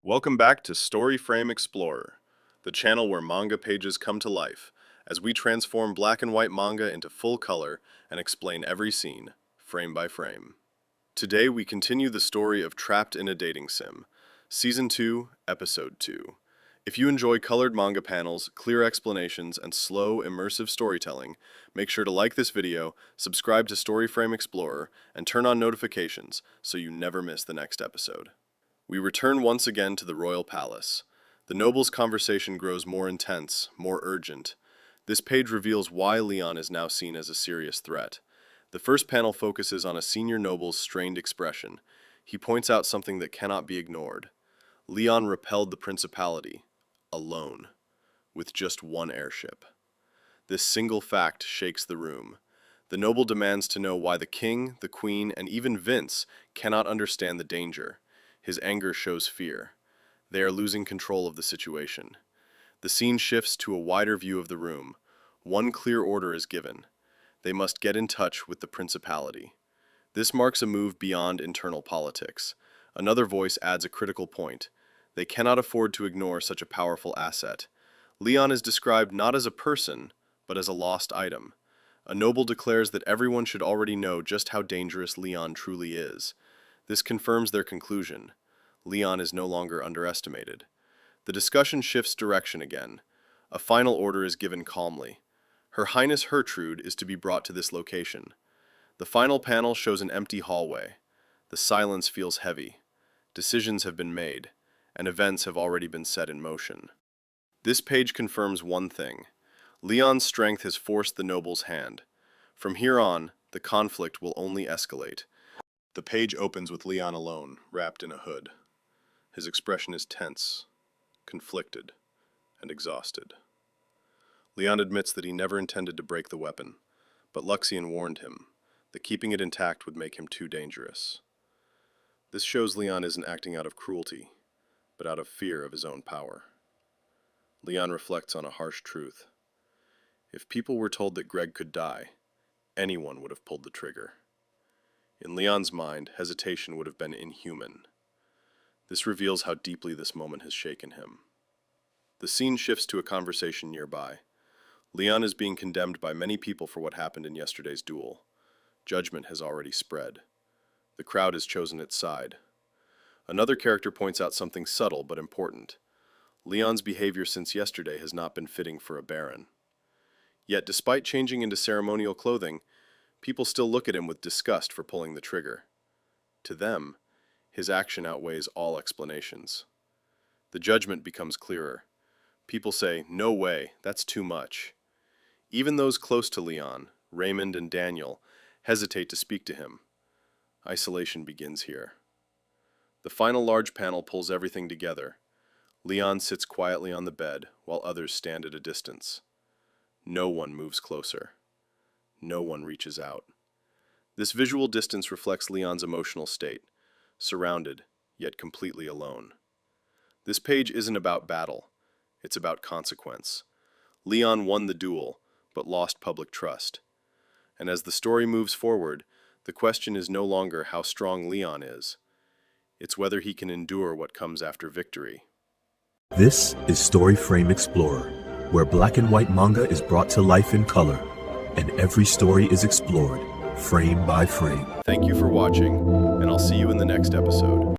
Welcome back to Story Frame Explorer, the channel where manga pages come to life, as we transform black and white manga into full color and explain every scene, frame by frame. Today we continue the story of Trapped in a Dating Sim, Season 2, Episode 2. If you enjoy colored manga panels, clear explanations, and slow, immersive storytelling, make sure to like this video, subscribe to Story Frame Explorer, and turn on notifications so you never miss the next episode. We return once again to the royal palace. The noble's conversation grows more intense, more urgent. This page reveals why Leon is now seen as a serious threat. The first panel focuses on a senior noble's strained expression. He points out something that cannot be ignored. Leon repelled the principality, alone, with just one airship. This single fact shakes the room. The noble demands to know why the king, the queen, and even Vince cannot understand the danger. His anger shows fear. They are losing control of the situation. The scene shifts to a wider view of the room. One clear order is given. They must get in touch with the principality. This marks a move beyond internal politics. Another voice adds a critical point. They cannot afford to ignore such a powerful asset. Leon is described not as a person, but as a lost item. A noble declares that everyone should already know just how dangerous Leon truly is. This confirms their conclusion. Leon is no longer underestimated. The discussion shifts direction again. A final order is given calmly. Her Highness Hertrude is to be brought to this location. The final panel shows an empty hallway. The silence feels heavy. Decisions have been made, and events have already been set in motion. This page confirms one thing. Leon's strength has forced the noble's hand. From here on, the conflict will only escalate. The page opens with Leon alone, wrapped in a hood. His expression is tense, conflicted, and exhausted. Leon admits that he never intended to break the weapon, but Luxian warned him that keeping it intact would make him too dangerous. This shows Leon isn't acting out of cruelty, but out of fear of his own power. Leon reflects on a harsh truth. If people were told that Greg could die, anyone would have pulled the trigger. In Leon's mind, hesitation would have been inhuman. This reveals how deeply this moment has shaken him. The scene shifts to a conversation nearby. Leon is being condemned by many people for what happened in yesterday's duel. Judgment has already spread. The crowd has chosen its side. Another character points out something subtle but important. Leon's behavior since yesterday has not been fitting for a baron. Yet despite changing into ceremonial clothing, people still look at him with disgust for pulling the trigger. To them, his action outweighs all explanations. The judgment becomes clearer. People say, "No way, that's too much." Even those close to Leon, Raymond and Daniel, hesitate to speak to him. Isolation begins here. The final large panel pulls everything together. Leon sits quietly on the bed, while others stand at a distance. No one moves closer. No one reaches out. This visual distance reflects Leon's emotional state, surrounded, yet completely alone. This page isn't about battle, it's about consequence. Leon won the duel, but lost public trust. And as the story moves forward, the question is no longer how strong Leon is. It's whether he can endure what comes after victory. This is Story Frame Explorer, where black and white manga is brought to life in color, and every story is explored, frame by frame. Thank you for watching, and I'll see you in the next episode.